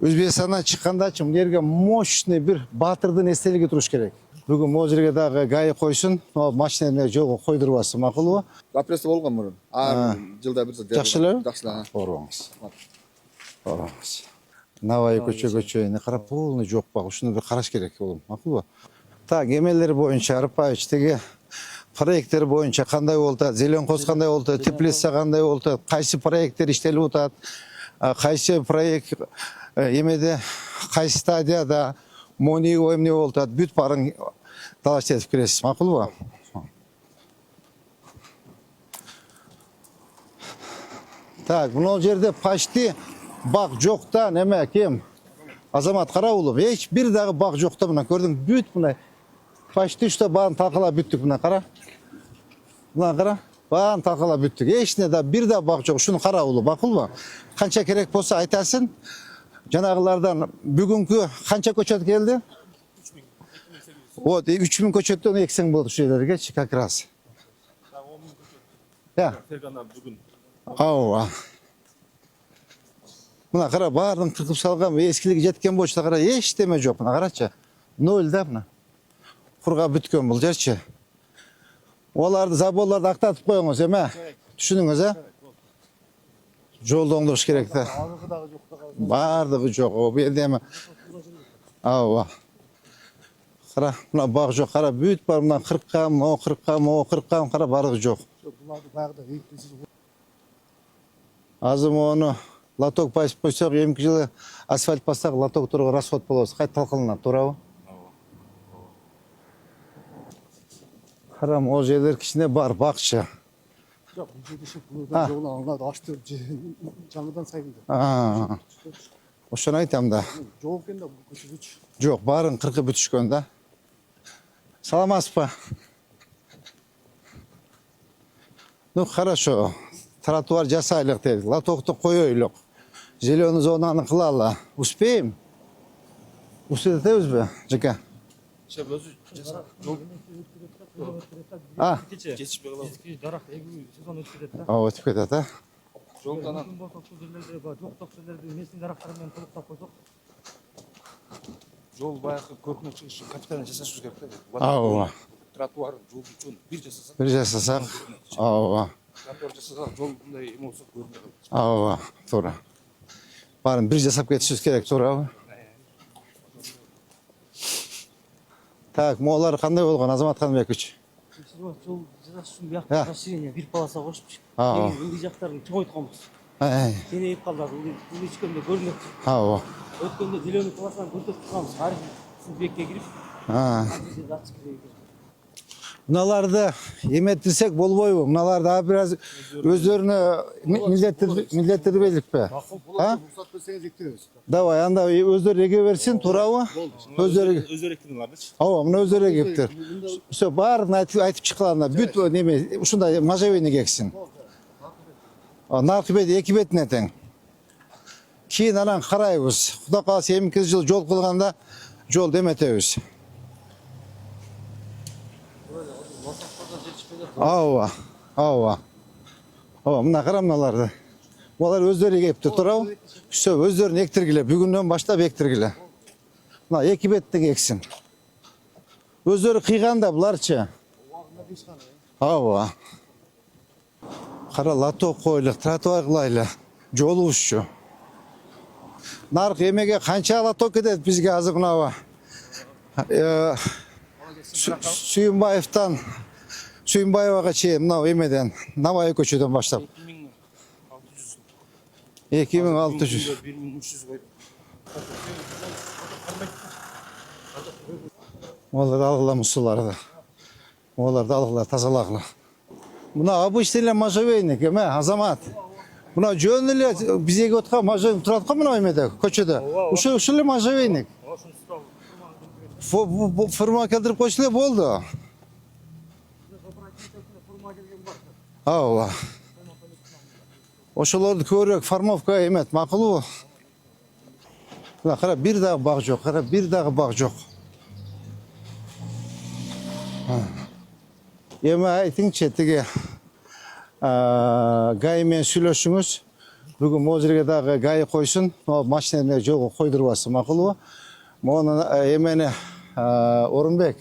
Өзбекстандан чыккандачы мына жерге мощный бир баатырдын эстелиги туруш керек. Бүгүн могу жерге дагы гаи койсун, машинаны жолго койдурбасы макулбу? Апреста болгон мурун. Ар жылда бир Жакшы элеби? Жакшы эле. Орбоңуз. Орбоңуз. Навай көчөгө карап полный жок баг. Ушуну бир караш керек болом, макулбу? Так, эмелер боюнча Арпаевич теги проекттер боюнча кандай болуп атат? Зеленкоз кандай болуп атат? Теплица кандай болуп атат? Кайсы проекттер иштелип атат? Кайсы проект эмеде кайсы стадияда мони эмне болуп атат? Бүт баарын талаш этип киресиз, макулбу? Так, мына жерде почти бак жок да, неме кем? Азамат Караулов, эч бир дагы бак жок да, мына көрдүң, бүт мына почти что баарын талкалап бүттүк, мына кара. Мына кара, баарын талкалап бүттүк. Эчне да бир да бак жок, ушуну Караулов, макулбу? Канча керек болсо айтасың. Жанагылардан бүгүнкү канча көчөт келди? 3000. Вот, 3000 көчөттөн эксең болду ушул жерлерге, как раз. 10.000 көчөт. Я. Фергана бүгүн. Ооба. Мына кара, баарын кыркып салган, эскилиги жеткен болчу кара, эчтеме жок. Мына карачы. Ноль да мына. Курга бүткөн бул жерчи. Оларды заборларды актатып коюңуз, эме? Түшүнүңүз, Жолду оңдош керек да. Бардыгы жок. Бу жерде эме? Ооба. Кара, мына баг жок, кара, бүт бар, мына 40кам, о 40кам, о 40кам, кара, бардыгы жок. Азыр мону лоток басып койсок, эмки жылы асфальт бассак, лоток тургу расход болобуз. Кайта талкаланат, туурабы? Карам, ол жерлер кичине бар, бакчы. Жок, бул жерде шөп жолун аңлады, ачты жаңыдан сайгынды. Ошону айтам да. Жол экен да бул көчөгүч. Жок, баарын кыркып бүтүшкөн да. Саламатсызбы? Ну, хорошо. Тротуар жасайлык дедик, лотокту коёйлук. Зеленый зонаны кылалы. Успеем? Успеть этебизби, жака? Шеп өзү жасап жол жетишпей калабыз. Биздики дарак эгүү сезон өтүп кетет да. Өтүп кетет, Жолдан Мүмкүн болсо ушул жерлерде бар, жок жерлерде эмесин дарактары менен толуктап койсок. жол баягы көркүнө чыгыш үчүн капитально жасашыбыз керек да. Ооба. Тротуар жол үчүн бир жасасак. Бир жасасак, ооба. Тротуар жасасак жол мындай эме болсо көрүнбөй калат. Ооба, туура. Баарын бир жасап кетишибиз керек, туурабы? Так, моолар кандай болгон, Азамат Канбекович? Жол жасаш үчүн биякта расширение бир полоса кошупчу. Ылдый жактарын чоңойтконбуз. Кенейип калды, ылдый ичкенде көрүнөт. Ооба. Өткөндө зеленый полосаны көрсөтүп турганбыз. Ар бекке кирип, Мыналарды эметирсек болбойбу? Мыналарды бир аз өздөрүнө милдеттирип эликпи? уруксат берсеңиз эктиребиз. Давай, анда өздөрү эге берсин, туурабы? Өздөрү эктиңиздерчи? Ооба, мына өздөрү эгиптир. Всё, баарын айтып чыкканда бүт неме ушундай можжевельник эксин. Наркы бети эки бетине тең. Кийин анан карайбыз. Кудай кааласа 2 жыл жол кылганда жол деметебиз. Ооба. Мына кара мыналарды. Булар өздөрү эгиптир, туурабы? Всё, өздөрүн эктиргиле, бүгүндөн баштап эктиргиле. Мына эки беттен эксин. Өздөрү кыйганда буларчы. Ооба. Кара, лоток койлук, тротуар кылайлы. Жолубузчу. Наркы эмеге канча лоток кетет бизге азыр мынабы? Сүйүнбаевага чейин мына эмеден, Навай көчөдөн баштап. 2600. 1300 койдук. Оларды алгыла мусуларды. Оларды алгыла, тазалагыла. Мына обычный эле можжевельник эме, Азамат. Мына жөн эле биз эгип аткан можжевельник турат го мына эмеде, көчөдө. Ушул эле можжевельник. Форма келтирип койсун эле болду. Ооба. Ошолорду көбүрөөк формовка эмет, макулбу? Мына кара, бир дагы баг жок, кара, бир дагы баг жок. Эми айтыңчы, тиги гаи менен сүйлөшүңүз. Бүгін ол жерге дағы гайы қойсын, машинаны жолға қойдырбасы мақұл ба? Оны емені Орынбек.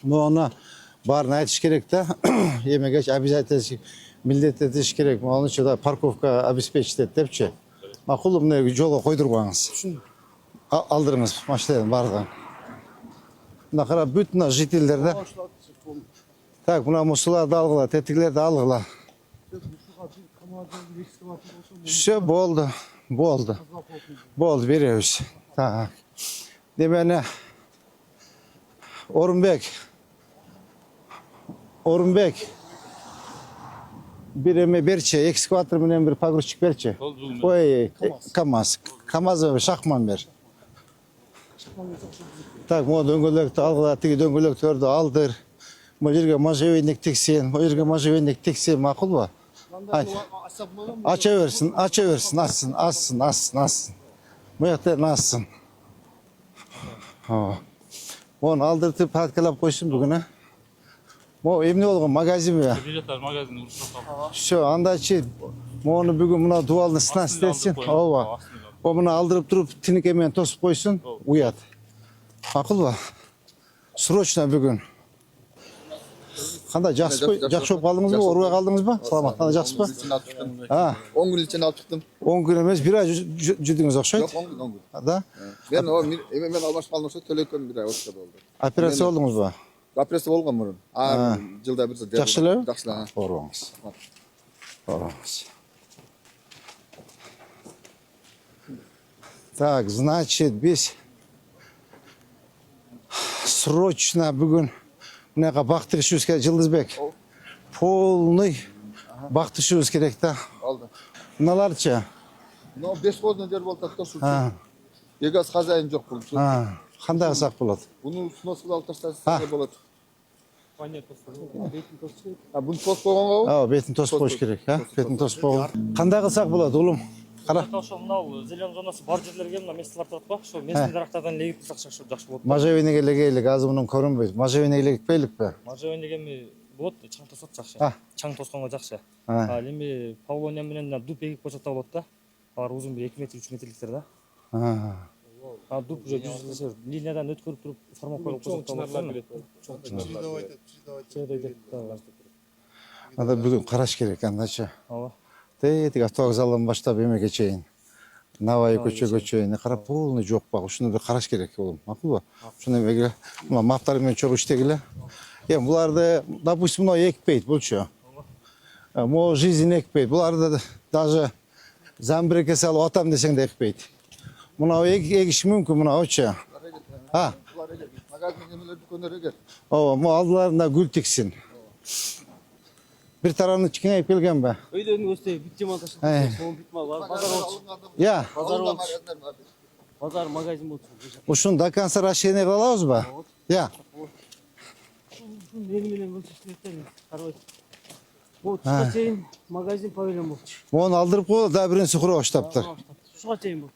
Оны барын айтыш керек та, емегеш обязательно милдет етіш керек. Оның үшін парковка обеспечить депші. Мақұл мұны жолға қойдырбаңыз. Алдырыңыз машинадан барған. Мына қарап бүтін жителдерді. Так, мына мұсыларды алғыла, тетігілерді алғыла. Все, болды. Болды, береміз. Так. Демені, Орынбек. Bir eme berçe, ekskavator menen bir pagurçuk berçe. Ой, КамАЗ. КамАЗ шахман бер. Так, мо дөңгөлөктү алгыла, тиги дөңгөлөктөрдү алдыр. Бул жерге можжевельник тексен, бул жерге можжевельник тексен, макулбу? Ача берсин, ассın. Bu yakta nasılsın? Onu aldırtıp patkılap koysun bugüne. Bu emni olgun magazin mi ya? Biletler magazin Şu anda onu bugün buna dualını sınav istersin. Ova. O bunu aldırıp durup tinik emeğini tosup koysun. Uyat. Akıl var. Sroçna bugün. Kanda жақсы болып қалдыңыз ба? Оруға қалдыңыз ба? Саламаттан жақсы ба? 10 gün için alıp çıktım. 10 gün емес, bir ay жүрдіңіз оқшайды? Yok 10 gün. Да? Ben almaş kalmışsa tölekön bir ay ortada oldu. Операция болдыңыз ба? Operasiya болған мұрын. Жылда бір сәт. Жақшылау? Жақшылау. Оруңыз. Так, значит, біз срочно бүгін мынаға бақты ішуіміз керек, Жылдызбек. Полный бақты ішуіміз керек та. Aldı. Мыналарча? No 5 қолдан жер болды да su. Егаз хозяин жоқ бұл. Қандай қысақ болады? Bunu сносқа алып тастаса не болады? Bunu тос болғанға ғой? Бетін тосып қойыш керек, бетін тосып қойған. Қандай қысақ болады, ұлым? Қара. Мынау зелен зонасы бар жерлерге мына месталар тұрады ба? Шо местный дарақтардан легіп тұрсақ жақсы болады. Можжевельниге легейлік, азы мұның көрінбейді. Можжевельниге легіппейлік пе? Можжевельниге болады, чаң тосады жақсы. Чаң тосқанға жақсы. Эми Павлония менен дуп егіп қойсақ та болады да. Алар узун бир 2 метр 3 метрликтер да. Дуп уже жүзүлөсө линиядан өткөрүп туруп формат коюп койсок та болады. Ада бүгүн караш керек андачы. Ооба. Тетик автовокзалдан баштап эмеге чейин. Навай көчөгө чейин карап полный жок баг. Ушуну бир караш керек болом. Макулбу? Ушуну эмеге маптар менен чогуу иштегиле. Эми буларды, допустим, мына экпейт булчу. Мо жизнь экпейт. Буларды даже замбреке салып атам десең да экпейт. Мына егиш мүмкүн мына очу. Magazin yemeler dükkönlere gel. Ооба, мо алдыларында гүл тиксин. Bir tarafını kengeyip kelgen be. Өйдөнүн өстө бүт жаманташып, соң бүт базар болчу. Ya, Базар магазин болчу. ушун до конца расширение кыла алабыз ба? Ya. Мени менен болчу иштебеттер. Карабайт. Бул чыга чейин магазин павильон болчу. Мону алдырып коюп, да бирин сукура баштаптыр. Шуга чейин болчу.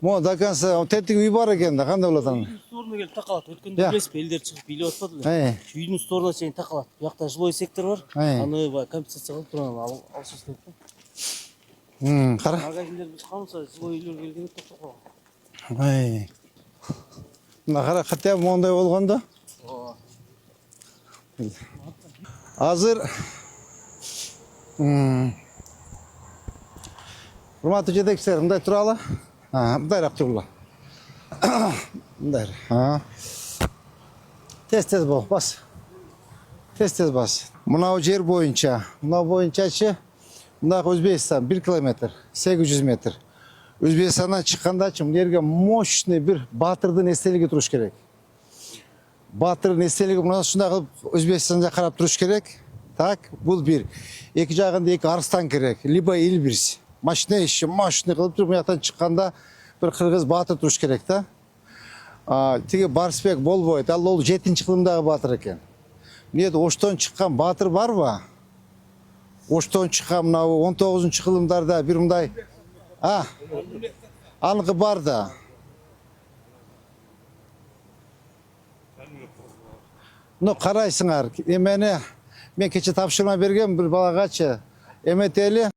Мо до конца тетиги үй бар экен да, кандай болот анын? Сторона келип такалат. Өткөндө билесизби, элдер чыгып бийлеп атпады эле. Үйдүн сторона чейин такалат. Буякта жилой сектор бар. Аны компенсация кылып турган алышып керек да. Кара. Магазиндер калса жилой үйлөр келгенде токтоп калган. Мына кара, катя мондай болгондо. Азыр урматтуу жетекчилер, мындай туралы. Мындайраак тургула. Мындай. Тез бол, бас. Тез бас. Мынау жер боюнча, мынау Өзбекстан 1 километр, 800 метр. Өзбекстандан чыккандачы мына жерге мощный бир батырдын эстелиги туруш керек. Батырдын эстелиги мына ушундай кылып Өзбекстанга карап туруш керек. Так, бул бир. Эки жагында 2 арстан керек, либо Эльбрис. Машина иши, машина кылып туруп мыяктан чыкканда bir кыргыз батыр туруш керек да. Тиги Барсбек болбойт. Ал 7-кылымдагы батыр экен. Эмнеде Оштон чыккан батыр барбы? Оштон чыккан мына 19-кылымдарда бир мындай аныкы бар да. Ну карайсыңар, эмени мен кече тапшырма берген bir балагачы Emeteli